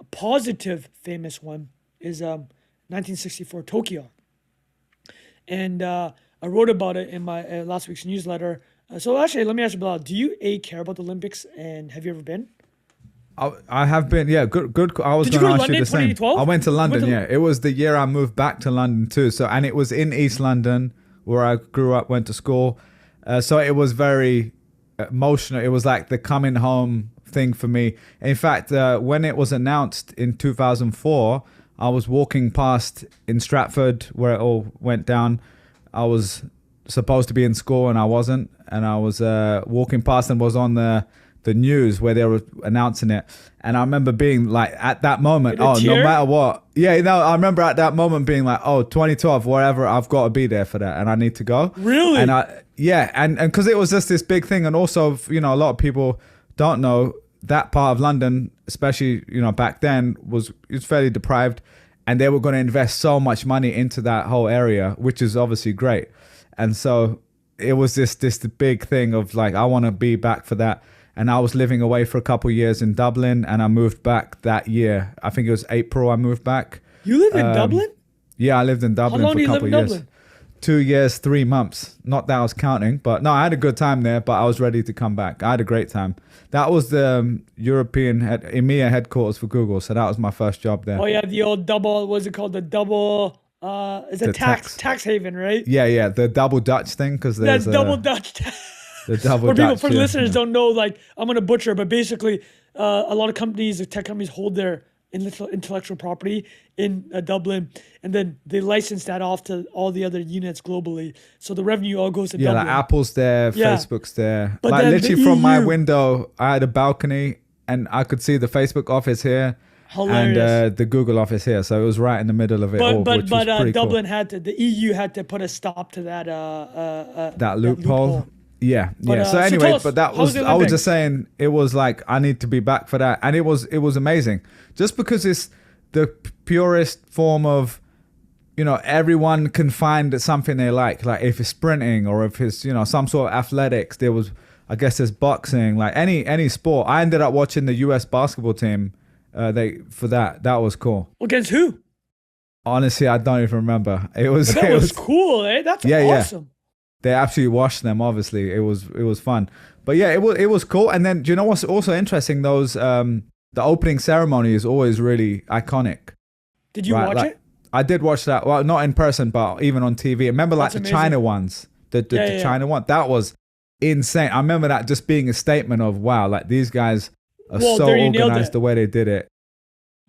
positive, famous one is 1964 Tokyo, and I wrote about it in my last week's newsletter. So actually, let me ask you, Bilal, do you care about the Olympics, and have you ever been? I have been, yeah, good. I was Did you going go to to ask London you the same. 2012? I went to London, yeah. It was the year I moved back to London too. So, and it was in East London where I grew up, went to school. So it was very emotional. It was like the coming home thing for me. In fact, when it was announced in 2004, I was walking past in Stratford where it all went down. I was supposed to be in school and I wasn't. And I was walking past and was on the news where they were announcing it, and I remember being like at that moment, no matter what, I remember at that moment being like, 2012, whatever, I've got to be there for that and I need to go. Really? And and because it was just this big thing, and also a lot of people don't know that part of London, especially back then, was fairly deprived, and they were going to invest so much money into that whole area, which is obviously great. And so it was this big thing of like, I want to be back for that. and I was living away for a couple of years in Dublin, and I moved back that year. I think it was April I moved back. You live in Dublin? Yeah, I lived in How Dublin long for do a you live couple in of years. Dublin? 2 years, 3 months. Not that I was counting, but no, I had a good time there, but I was ready to come back. I had a great time. That was the European EMEA headquarters for Google, so that was my first job there. Oh yeah, the old double. What's it called? The double. It's a The tax haven, right? Yeah, the double Dutch thing, because That's there's double Dutch. the double For people, Dutch. for the yeah, listeners, yeah. don't know. Like, I'm gonna butcher, but basically, a lot of companies, the tech companies, hold their intellectual property in Dublin, and then they license that off to all the other units globally. So the revenue all goes to Yeah, Dublin. like Apple's there, Yeah. Facebook's there. But Like then the literally from my EU window, I had a balcony and I could see the Facebook office here Hilarious. and the Google office here. So it was right in the middle of it all, But which was pretty Dublin cool. had to. The EU had to put a stop to that. That loophole. Yeah, But, yeah. So so anyway, tell us, but that how was was the I was Olympics? just saying it was like I need to be back for that, and it was amazing. Just because it's the purest form of, you know, everyone can find something they like if it's sprinting or if it's, you know, some sort of athletics. There was, I guess, there's boxing, like any sport. I ended up watching the US basketball team. That was cool. Against who? Honestly, I don't even remember. It was That it was cool, eh? That's Yeah, yeah. awesome. They absolutely washed them. Obviously, it was fun. But yeah, it was cool. And then, do you know what's also interesting? Those the opening ceremony is always really iconic. Did you Right, watch like, it? I did watch that. Well, not in person, but even on TV. Remember, like That's the China amazing. ones, the Yeah. China one. That was insane. I remember that just being a statement of wow, like these guys are Well, so there you nailed organized it. the way they did it.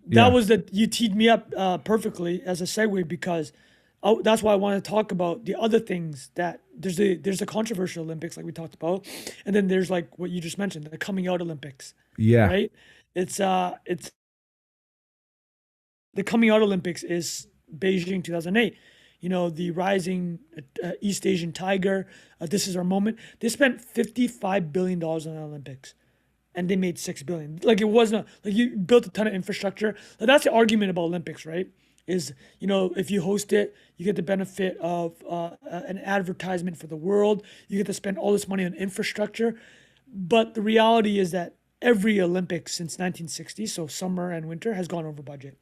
That Yeah. was you teed me up perfectly as a segue because that's why I want to talk about the other things that there's the controversial Olympics like we talked about, and then there's like what you just mentioned, the coming out Olympics, Yeah, right? It's the coming out Olympics is Beijing 2008. You know, the rising East Asian tiger. This is our moment. They spent $55 billion on the Olympics, and they made $6 billion. Like it wasn't like you built a ton of infrastructure. Like, that's the argument about Olympics, right? Is, you know, if you host it, you get the benefit of an advertisement for the world. You get to spend all this money on infrastructure. But the reality is that every Olympics since 1960, so summer and winter, has gone over budget.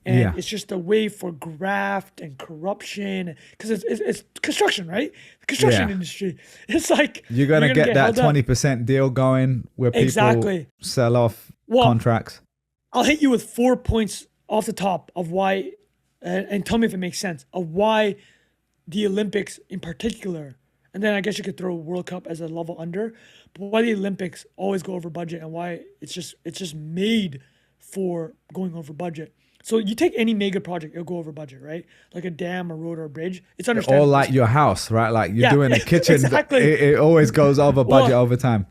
And Yeah. it's just a way for graft and corruption, because it's construction, right? The construction Yeah. industry. It's like you're gonna get that held up. 20% deal going where people Exactly. sell off Well, contracts. I'll hit you with 4 points off the top of why, and tell me if it makes sense, of why the Olympics in particular, and then I guess you could throw World Cup as a level under, but why the Olympics always go over budget and why it's just made for going over budget. So you take any mega project, it'll go over budget, right? Like a dam, a road, or a bridge. It's Or understandable. like your house, right? Like you're Yeah, doing a kitchen. exactly. It always goes over budget Well, over time.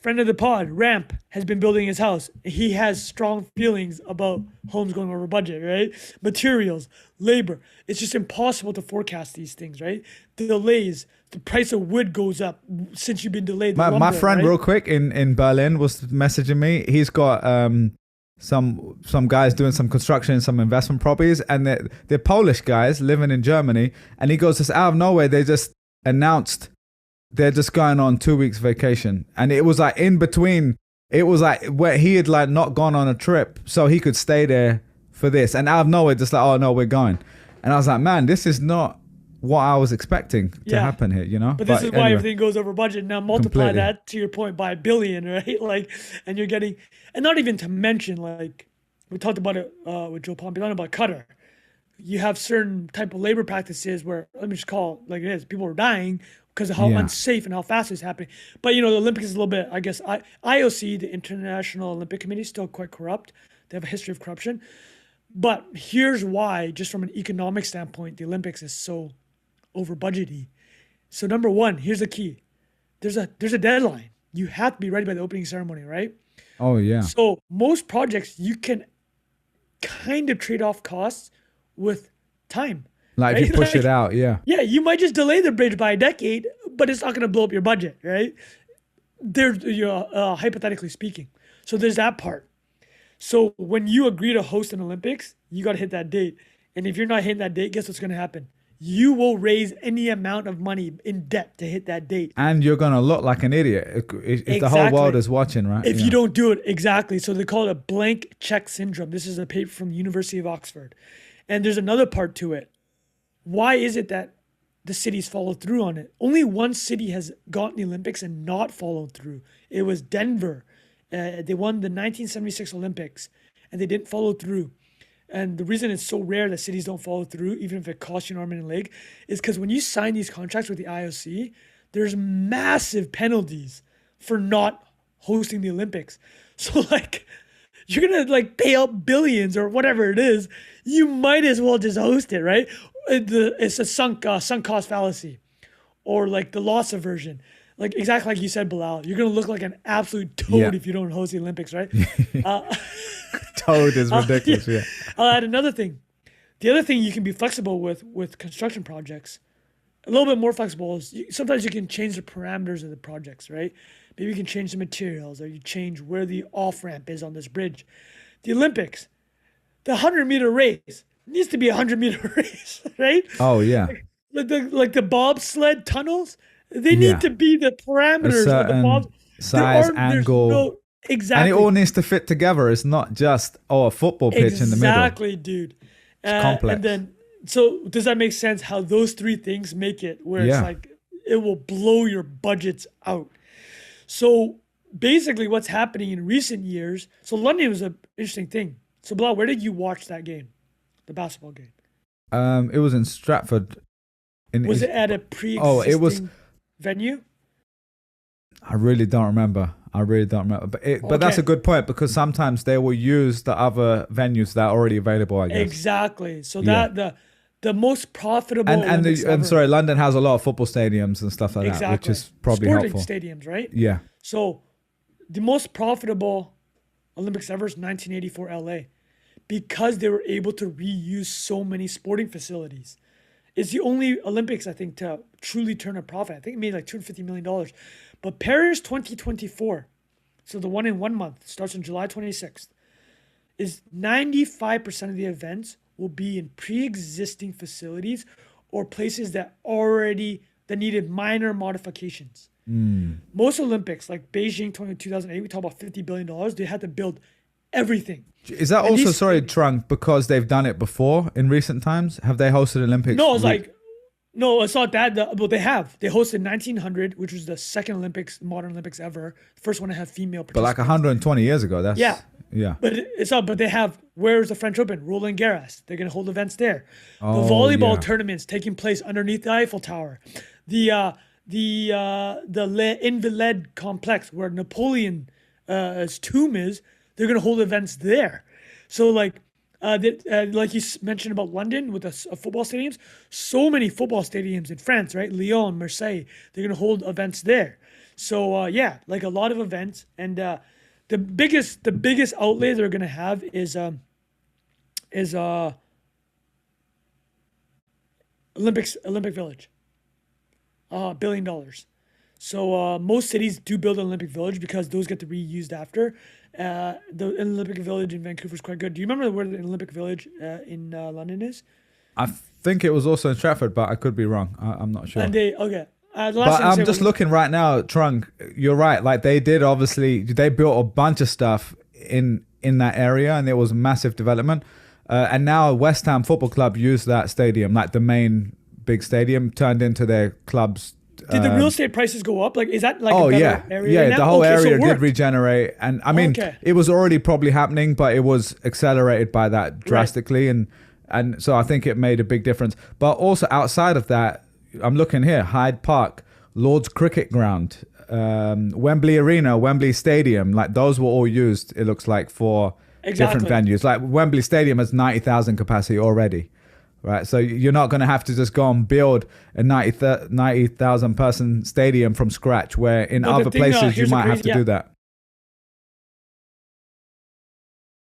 Friend of the pod, Ramp, has been building his house. He has strong feelings about homes going over budget, right? Materials, labor. It's just impossible to forecast these things, right? The delays, the price of wood goes up since you've been delayed. The My lumber, friend, right? real quick, in Berlin was messaging me. He's got some guys doing some construction in some investment properties, and they're Polish guys living in Germany. And he goes, just out of nowhere, they just announced they're just going on 2 weeks vacation, and it was like in between. It was like where he had like not gone on a trip, so he could stay there for this. And out of nowhere, just like, oh no, we're going. And I was like, man, this is not what I was expecting to Yeah. happen here, you know. But this is why anyway. everything goes over budget. Now multiply Completely. that to your point by a billion, right? Like, and you're getting, and not even to mention, like we talked about it with Joe Pompiano about Qatar. You have certain type of labor practices where, let me just call it like it is, people are dying because of how Yeah. unsafe and how fast it's happening. But you know, the Olympics is a little bit, I guess, IOC, the International Olympic Committee, is still quite corrupt. They have a history of corruption. But here's why, just from an economic standpoint, the Olympics is so over budgety. So number one, here's the key. There's a deadline. You have to be ready by the opening ceremony, right? Oh yeah. So most projects you can kind of trade off costs with time. Like if you right? push Like, it out, yeah. Yeah, you might just delay the bridge by a decade, but it's not going to blow up your budget, right? There's hypothetically speaking. So there's that part. So when you agree to host an Olympics, you got to hit that date. And if you're not hitting that date, guess what's going to happen? you will raise any amount of money in debt to hit that date. And you're gonna look like an idiot if the whole world Exactly. is watching, right? If Yeah. you don't do it, exactly. So they call it a blank check syndrome. This is a paper from the University of Oxford. And there's another part to it. Why is it that the cities followed through on it? Only one city has gotten the Olympics and not followed through. It was Denver. They won the 1976 Olympics and they didn't follow through. And the reason it's so rare that cities don't follow through, even if it costs you an arm and a leg, is because when you sign these contracts with the IOC, there's massive penalties for not hosting the Olympics. So like, you're gonna like pay out billions or whatever it is. You might as well just host it, right? It's a sunk cost fallacy, or like the loss aversion. Like exactly like you said, Bilal, you're gonna look like an absolute toad Yeah. if you don't host the Olympics, right? Toad is ridiculous. Yeah. I'll add another thing. The other thing you can be flexible with construction projects, a little bit more flexible, is sometimes you can change the parameters of the projects, right? Maybe you can change the materials or you change where the off ramp is on this bridge. The Olympics, the 100-meter race needs to be a 100-meter race, right? Oh yeah. Like the bobsled tunnels, they Yeah. need to be the parameters of the certain bob. size, angle. Exactly. And it all needs to fit together. It's not just a football pitch in the middle. Exactly, dude. complex. And then, so does that make sense? How those three things make it where Yeah. it's like it will blow your budgets out. So basically, what's happening in recent years? So London was an interesting thing. So Bilal, where did you watch that game, the basketball game? It was in Stratford. Was it at a pre-existing it was- venue? I really don't remember. But that's Okay. a good point because sometimes they will use the other venues that are already available, I guess. Exactly. So Yeah. that the most profitable And Olympics ever. sorry, London has a lot of football stadiums and stuff like that, which Exactly. is probably Sporting helpful. stadiums, right? Yeah. So the most profitable Olympics ever is 1984 LA because they were able to reuse so many sporting facilities. It's the only Olympics, I think, to truly turn a profit. I think it made like $250 million. But Paris 2024, so the one in 1 month, starts on July 26th, is 95% of the events will be in pre-existing facilities or places that needed minor modifications. Most Olympics, like Beijing 2008, we talk about $50 billion, they had to build everything. Is that And also, these- sorry, Trunk, because they've done it before in recent times? Have they hosted Olympics? No, it's like, no, it's not that. Well, they have. They hosted 1900, which was the second modern Olympics ever. First one to have female But like participants. 120 years ago. That's Yeah. Yeah. But it's not. But they have. Where's the French Open? Roland Garros. They're gonna hold events there. Oh, The volleyball yeah. tournaments taking place underneath the Eiffel Tower. The Les Invalides complex where Napoleon's tomb is. They're gonna hold events there. So like. Like you mentioned about London with the football stadiums, so many football stadiums in France, right? Lyon, Marseille, they're gonna hold events there. So yeah, like a lot of events, and the biggest outlay they're gonna have is Olympic Village, $1 billion. So most cities do build an Olympic Village because those get to be reused after. The Olympic Village in Vancouver is quite good. Do you remember where the Olympic Village in London is? I think it was also in Stratford, but I could be wrong. I'm not sure. And the last But thing I'll say I'm just was- looking right now, Trunk. You're right. Like they did, obviously, they built a bunch of stuff in that area, and there was massive development. And now West Ham Football Club used that stadium, like the main big stadium, turned into their club's. Did the real estate prices go up? Like, is that like Oh a better yeah, area yeah. now? The whole Okay, so it area did worked. regenerate, and I mean, Okay. it was already probably happening, but it was accelerated by that drastically, and so I think it made a big difference. But also outside of that, I'm looking here: Hyde Park, Lord's Cricket Ground, Wembley Arena, Wembley Stadium. Like those were all used. It looks like for different Exactly. venues. Like Wembley Stadium has 90,000 capacity already. Right, so you're not going to have to just go and build a 90,000 person stadium from scratch, where in But the other thing, places you here's the might have crazy- to do that.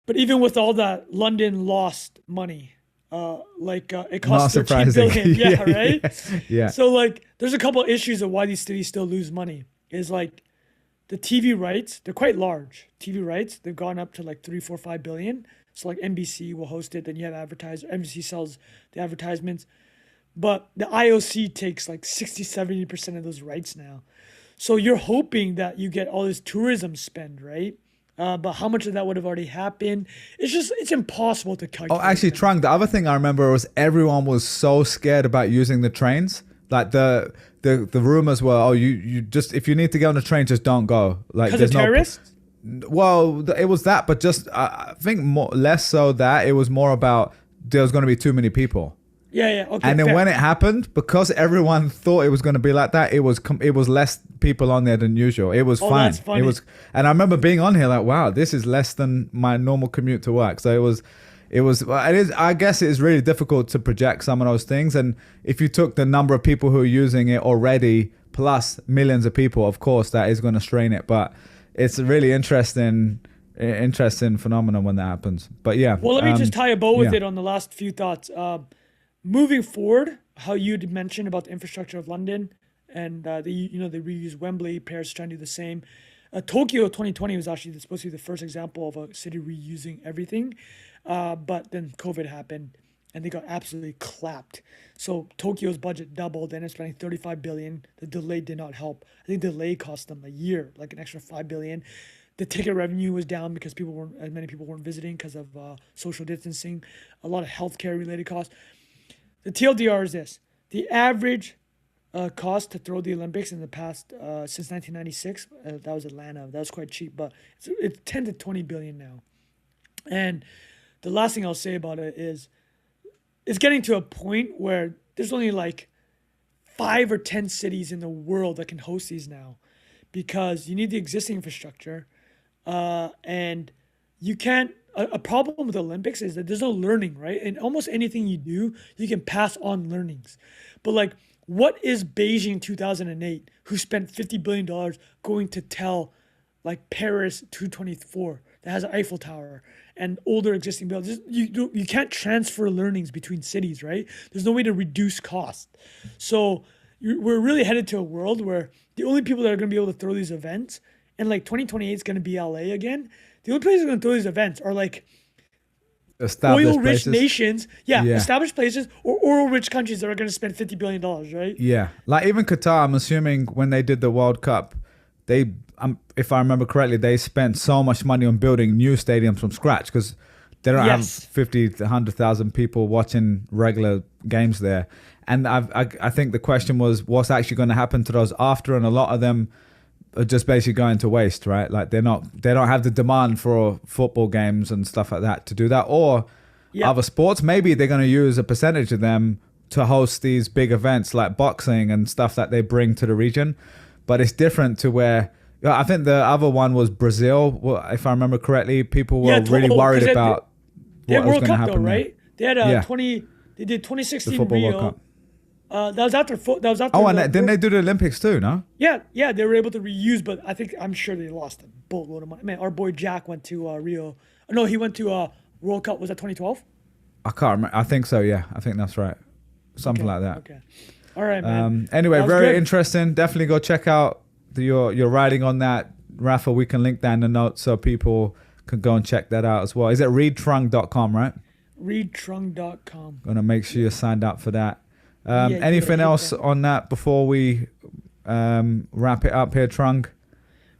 But even with all that, London lost money. It cost Not 13 surprising. billion. Yeah, right. Yeah. So like, there's a couple issues of why these cities still lose money. Is like, the TV rights. They're quite large. TV rights. They've gone up to like 3, 4, 5 billion. So like NBC will host it. Then you have NBC sells the advertisements. but the IOC takes like 60-70% of those rights now. So you're hoping that you get all this tourism spend, right? But how much of that would have already happened? It's impossible to calculate. Oh, actually, that. Trung, the other thing I remember was everyone was so scared about using the trains. Like the rumors were, oh, you just, if you need to get on the train, just don't go. Like Because there's of no. terrorists? Well, it was that, but just I think less so that it was more about there was going to be too many people. Yeah. Okay. And then fair. when it happened, because everyone thought it was going to be like that, it was less people on there than usual. It was fine. That's funny. It was, and I remember being on here like, wow, this is less than my normal commute to work. So it is. I guess it is really difficult to project some of those things. And if you took the number of people who are using it already plus millions of people, of course, that is going to strain it. But it's a really interesting phenomenon when that happens. But yeah. Well, let me just tie a bow with yeah. it on the last few thoughts. Moving forward, how you'd mentioned about the infrastructure of London and they reuse Wembley, Paris trying to do the same. Tokyo 2020 was actually supposed to be the first example of a city reusing everything, but then COVID happened and they got absolutely clapped. So Tokyo's budget doubled and it's spending 35 billion. The delay did not help. I think the delay cost them a year, like an extra 5 billion. The ticket revenue was down because many people weren't visiting because of social distancing. A lot of healthcare related costs. The TLDR is this: the average cost to throw the Olympics in the past since 1996, that was Atlanta. That was quite cheap, but it's 10 to 20 billion now. And the last thing I'll say about it is, it's getting to a point where there's only like 5 or 10 cities in the world that can host these now, because you need the existing infrastructure, and you can't. A problem with the Olympics is that there's no learning, right? And almost anything you do, you can pass on learnings. But like, what is Beijing 2008, who spent $50 billion going to tell like Paris 224 that has an Eiffel Tower and older existing buildings? You can't transfer learnings between cities, right? There's no way to reduce cost. So we're really headed to a world where the only people that are going to be able to throw these events, and like 2028 is going to be LA again, the only places that are going to throw these events are like oil-rich nations, established places, or oil-rich countries that are going to spend $50 billion, right? Yeah, like even Qatar, I'm assuming when they did the World Cup, they, if I remember correctly, they spent so much money on building new stadiums from scratch because they don't have 50 to 100,000 people watching regular games there. And I think the question was, what's actually going to happen to those after? And a lot of them are just basically going to waste, right? Like they don't have the demand for football games and stuff like that to do that, or other sports. Maybe they're going to use a percentage of them to host these big events like boxing and stuff that they bring to the region. But it's different to where, I think the other one was Brazil. Well, if I remember correctly, people were really worried about what was going to happen, right? They had they did 2016 the football Rio. World Cup. That was after. Oh, and didn't they do the Olympics too? No. Yeah, they were able to reuse, but I'm sure they lost a boatload of money. Man, our boy Jack went to Rio. No, he went to World Cup. Was that 2012? I can't remember. I think so. Yeah, I think that's right. Something like that. Okay. All right, man. Anyway, very interesting. Definitely go check out your writing on that, Rafa. We can link that in the notes so people can go and check that out as well. Is it readtrung.com, right? Readtrung.com. Gonna make sure you're signed up for that. Anything else on that before we wrap it up here, Trung?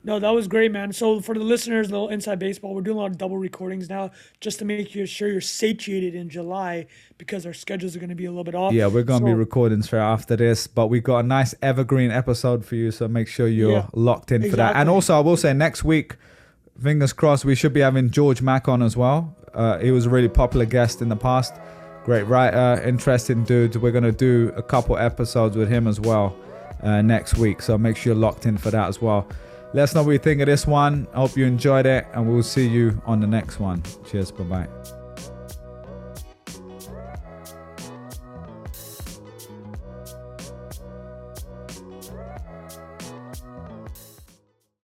No, that was great, man. So for the listeners, a little inside baseball, we're doing a lot of double recordings now just to make sure you're satiated in July because our schedules are going to be a little bit off. Yeah, we're going to be recording straight after this, but we've got a nice evergreen episode for you, so make sure you're locked in for that. And also, I will say next week, fingers crossed, we should be having George Mack on as well. He was a really popular guest in the past. Great writer, interesting dude. We're going to do a couple episodes with him as well next week, so make sure you're locked in for that as well. Let us know what you think of this one. I hope you enjoyed it, and we'll see you on the next one. Cheers. Bye-bye.